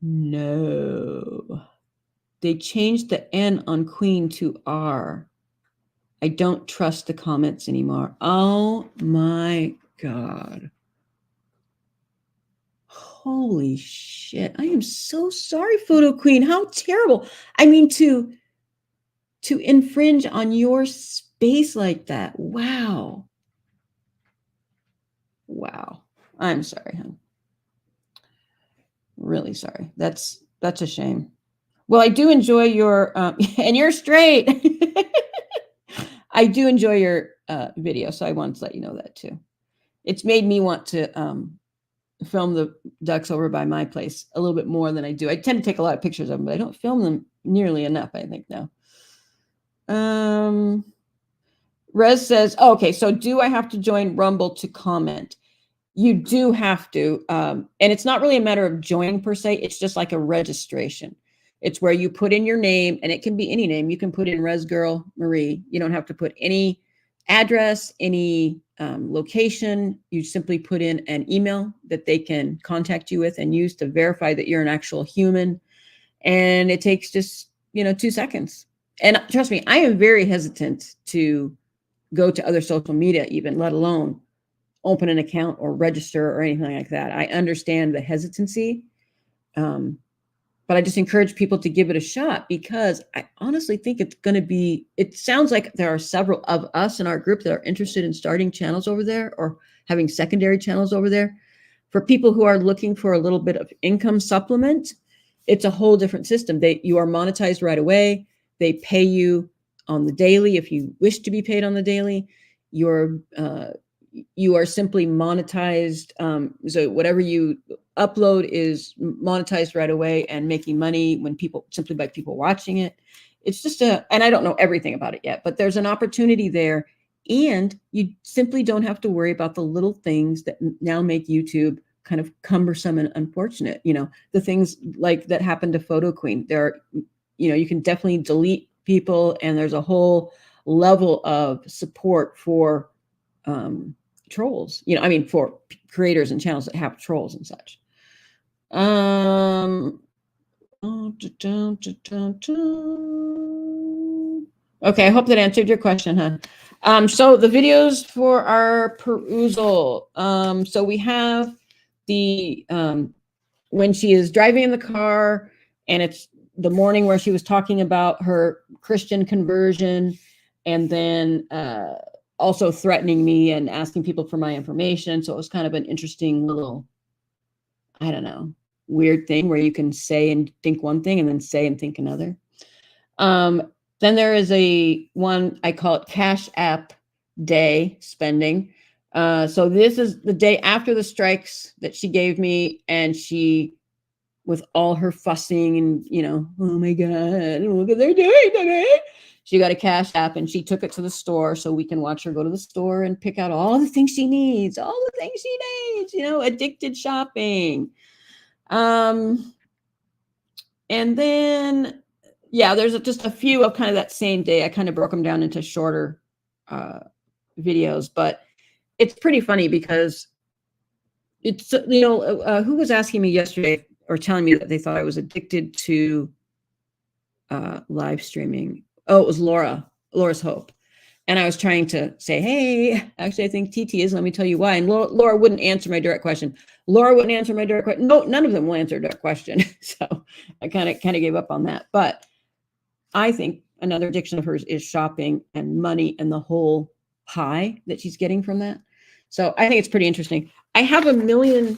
No. They changed the N on Queen to R. I don't trust the comments anymore. Oh my God. Holy shit. I am so sorry, Photo Queen. How terrible. I mean, to infringe on your space like that. Wow. Wow. I'm sorry, hon. Really sorry. That's a shame. Well, I do enjoy your, and you're straight. I do enjoy your video, so I wanted to let you know that too. It's made me want to film the ducks over by my place a little bit more than I do. I tend to take a lot of pictures of them, but I don't film them nearly enough, I think, now. Rez says, oh, okay, so do I have to join Rumble to comment? You do have to. And it's not really a matter of joining per se. It's just like a registration. It's where you put in your name, and it can be any name. You can put in Res Girl Marie. You don't have to put any address, any location. You simply put in an email that they can contact you with and use to verify that you're an actual human. And it takes just, 2 seconds. And trust me, I am very hesitant to go to other social media, even, let alone open an account or register or anything like that. I understand the hesitancy. But I just encourage people to give it a shot, because I honestly think it's going to be, it sounds like there are several of us in our group that are interested in starting channels over there or having secondary channels over there. For people who are looking for a little bit of income supplement, it's a whole different system. You are monetized right away. They pay you on the daily if you wish to be paid on the daily. You are simply monetized. So whatever you upload is monetized right away and making money simply by people watching it. It's just and I don't know everything about it yet, but there's an opportunity there, and you simply don't have to worry about the little things that now make YouTube kind of cumbersome and unfortunate. The things like that happened to Photo Queen. You can definitely delete people, and there's a whole level of support for trolls, for creators and channels that have trolls and such. Okay, I hope that answered your question, huh? So the videos for our perusal. So we have the when she is driving in the car, and it's the morning where she was talking about her Christian conversion, and then also threatening me and asking people for my information. So it was kind of an interesting little, I don't know, weird thing where you can say and think one thing and then say and think another. Then there is one, I call it Cash App Day spending. So this is the day after the strikes that she gave me, and she, with all her fussing and, oh my God, look what they're doing to me. She got a Cash App, and she took it to the store so we can watch her go to the store and pick out all the things she needs, addicted shopping. And then, there's just a few of kind of that same day. I kind of broke them down into shorter videos, but it's pretty funny because it's, who was asking me yesterday or telling me that they thought I was addicted to live streaming. Oh, it was Laura's Hope. And I was trying to say, hey, actually, I think TT is. Let me tell you why. And Laura wouldn't answer my direct question. No, none of them will answer a direct question. So I kind of gave up on that. But I think another addiction of hers is shopping and money and the whole high that she's getting from that. So I think it's pretty interesting. I have a million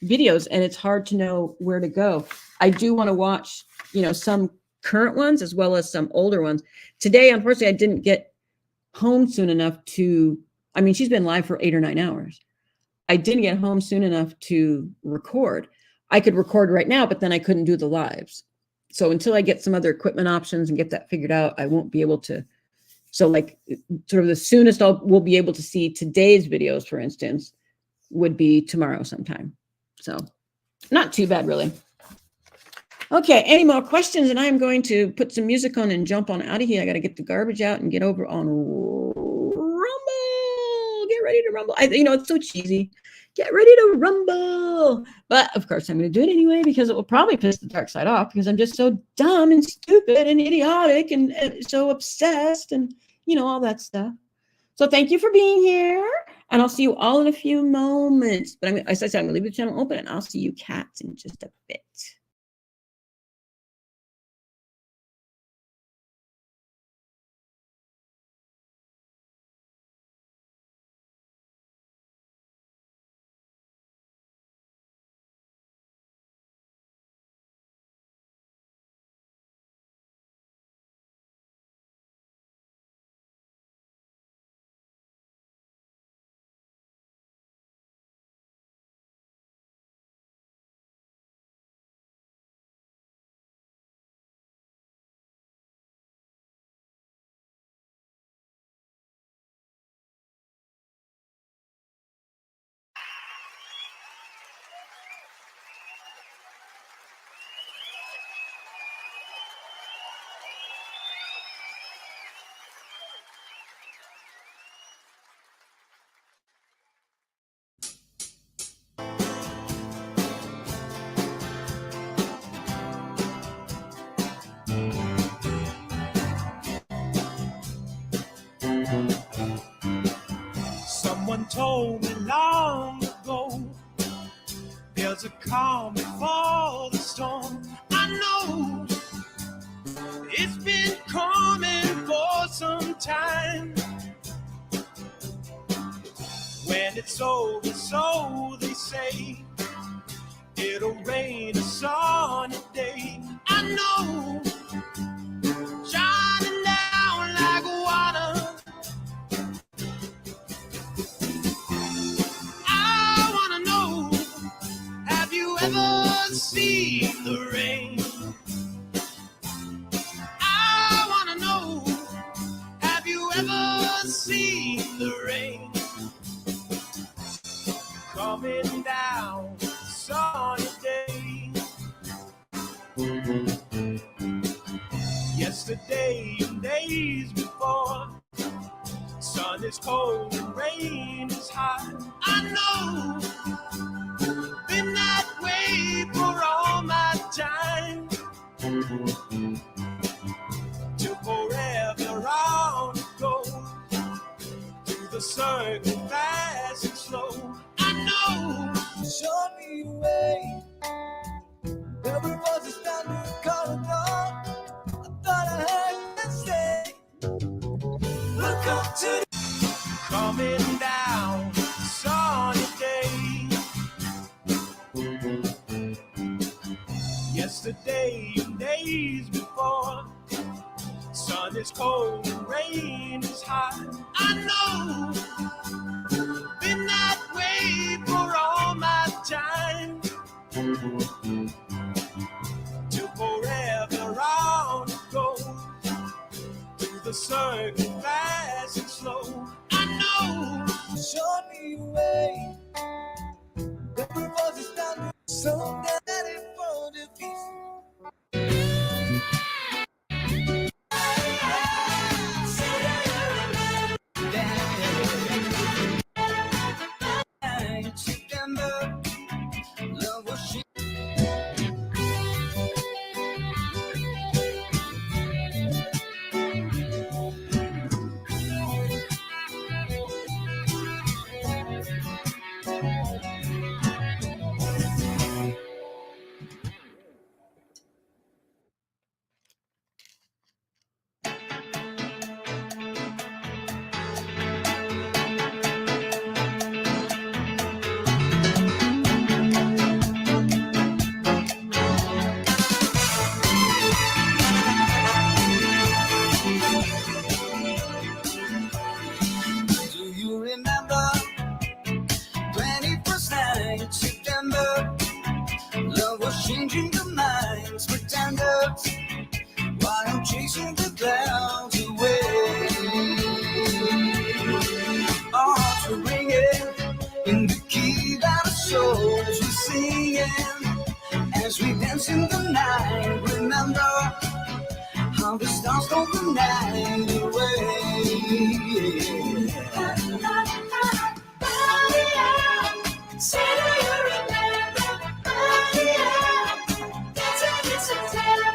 videos, and it's hard to know where to go. I do want to watch, some current ones as well as some older ones. Today, unfortunately, I didn't get home soon enough to, I mean, she's been live for 8 or 9 hours. I didn't get home soon enough to record. I could record right now, but then I couldn't do the lives. So until I get some other equipment options and get that figured out, I won't be able to. So like sort of the soonest we'll be able to see today's videos, for instance, would be tomorrow sometime. So not too bad, really. Okay, any more questions? And I'm going to put some music on and jump on out of here. I got to get the garbage out and get over on Rumble. Get ready to rumble. It's so cheesy. Get ready to rumble. But of course, I'm going to do it anyway because it will probably piss the dark side off because I'm just so dumb and stupid and idiotic and so obsessed and, all that stuff. So thank you for being here. And I'll see you all in a few moments. But as I said, I'm going to leave the channel open and I'll see you cats in just a bit. Someone told me long ago, there's a calm before the storm. I know it's been coming for some time. When it's over, so they say, it'll rain a sunny day. I know, shining down like water. I wanna know, have you ever seen the rain? I wanna know, have you ever seen the rain? Coming down sunny day. Yesterday and days before, sun is cold and rain is hot. I know, been that way for all my time. Till forever on it goes, through the circle fast and slow. I know, show me a way. Every voice is down to the corridor. I thought I heard them say, look up to the coming down sunny day. Yesterday and days before, sun is cold and rain is hot. I know, been that way for all my time. Till forever on it goes, through the circle fast and slow. I know, show me a way. Every voice is down to so daddy for the peace. September, love was she. in the key that our souls were singing as we dance in the night. Remember how the stars stole the night away. Say, do you remember? Oh yeah, dancing in September.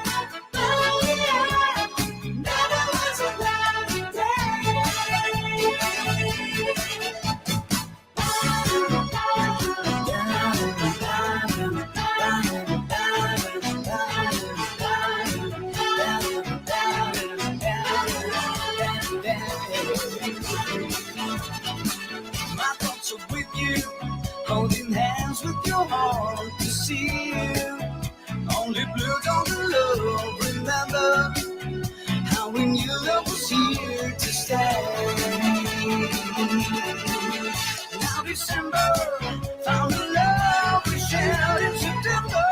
Oh yeah, never was a cloudy My thoughts are with you, holding hands with your heart to see you. Only blue, don't love. Remember how we knew love was here to stay. Now December found the love we shared in September.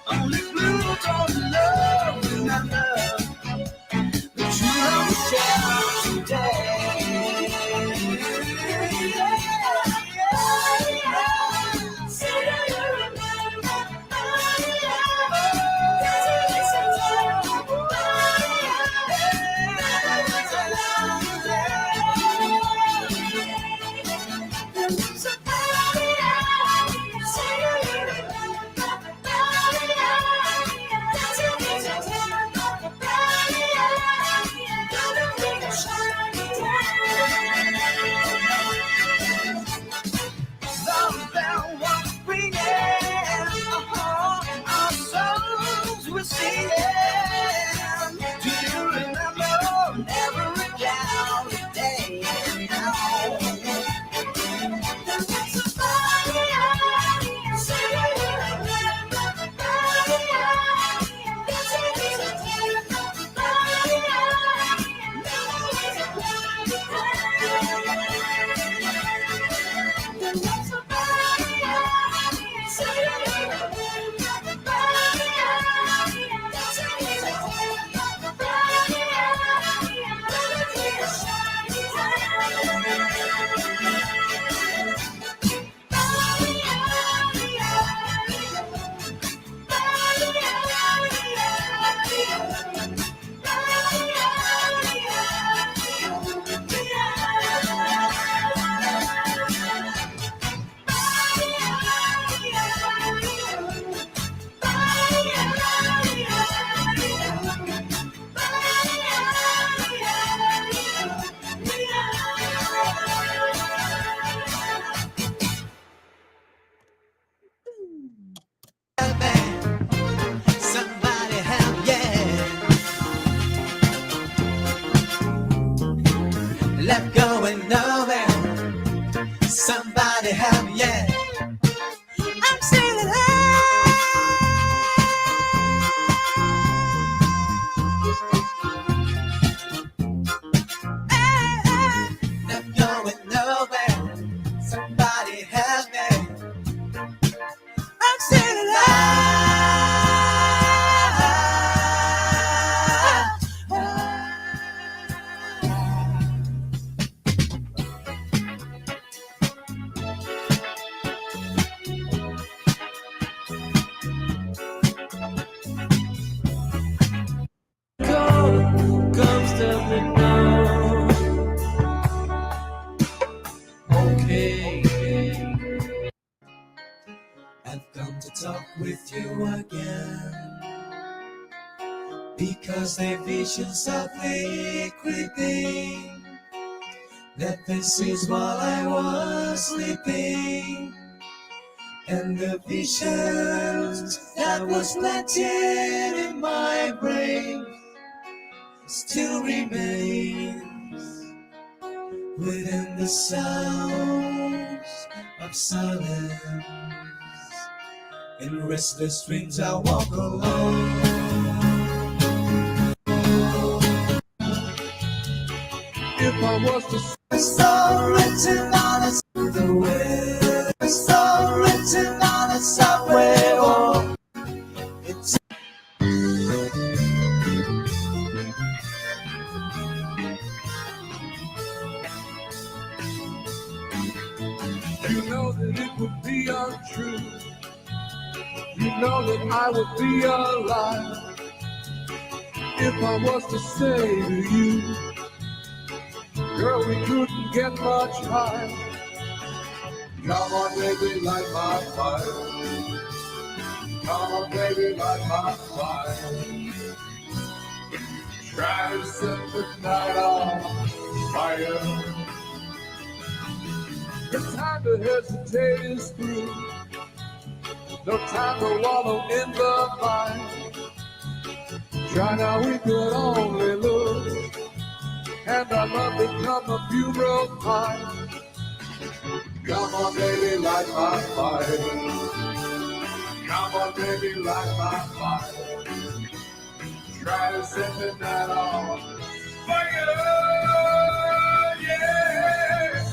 Only blue, don't love. Remember the true love we shared today. Somebody help, yeah. Let go and nowhere. Somebody help, yeah. I'm still alive. Let go and nowhere. Somebody help me. I'm still comes tumbling down. Okay, I've come to talk with you again, because the vision softly creeping, that this is while I was sleeping, and the visions that was planted in my brain still remains within the sounds of silence. In restless dreams I walk alone. If I was to it's all written on its the way, it's all written on its subway. Oh, it's You know that it would be untrue. You know that I would be alive if I was to say to you, girl, we couldn't get much higher. Come on, baby, light my fire. Come on, baby, light my fire. Try to set the night on fire. The time to hesitate is through. No time to wallow in the mire. Try now, we could only lose, and our love become a funeral pyre. Come on, baby, light my fire. Come on, baby, light my fire. Try to set the night on fire, yeah.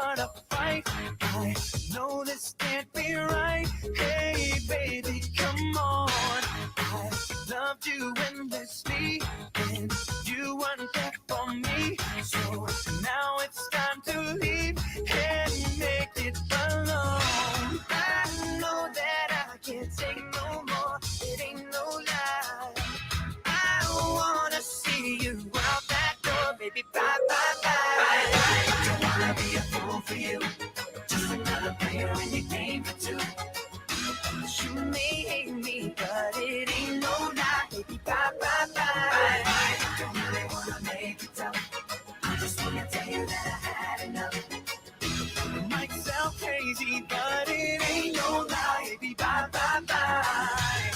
start a fight. I know this can't be right. Hey, baby, come on. I loved you endlessly, and you weren't there for me. So now it's time to leave and make it alone. I know that I can't take no more. It ain't no lie. I wanna see you out that door, baby. Bye, bye, bye. Don't wanna be a fool for you. Just another player in your game for two. You may hate me, but it ain't no lie, baby. Bye, bye, bye. Don't really wanna make it tough. I just wanna tell you that I had enough. It might sound crazy, but it ain't no lie, baby. Bye, bye, bye.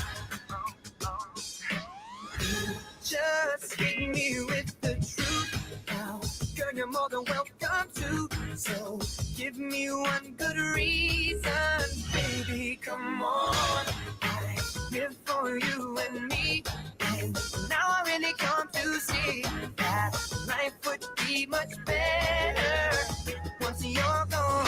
Just hit me with the truth now. Girl, you're more than welcome to. So give me one good reason, baby, come on. I live for you and me, and now I really come to see that life would be much better once you're gone.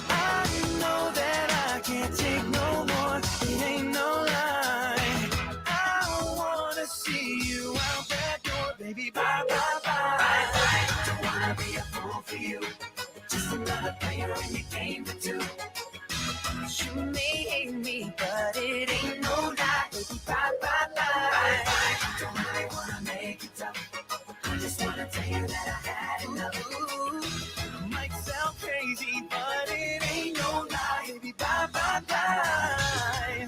I know that I can't take no more. It ain't no lie. I wanna see you out that door, baby. Bye, bye, bye. Don't wanna be a fool for you. Just another player in your game for two. You may hate me, but it ain't no lie, baby. Bye, bye, bye. Don't really wanna make it tough. I just wanna tell you that I had enough. Might sound crazy, but it ain't no lie, baby. Bye, bye, bye.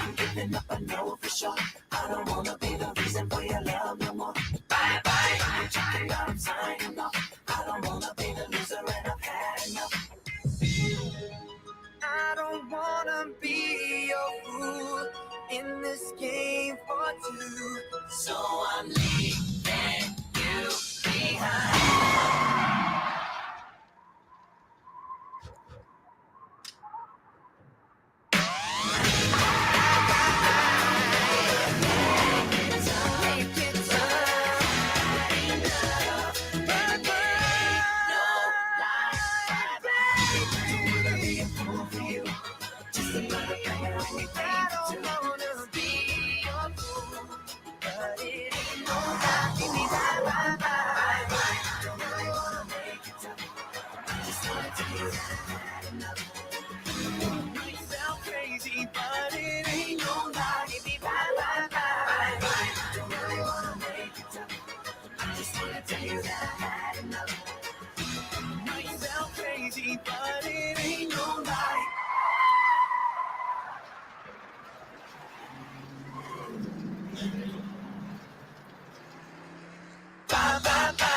I'm giving up, I know for sure. I don't wanna be the reason for your love no more. Bye, bye. I'm checking out, I'm signing off. I don't wanna be the loser, and I've had enough. I don't wanna be your fool in this game for two. So I'm leaving you behind. Crazy, but it ain't no lie. Baby, bye, bye, bye. Don't really wanna make it tough. I just wanna tell you that I had enough. Might sound crazy, but it ain't no lie. Bye, bye, bye.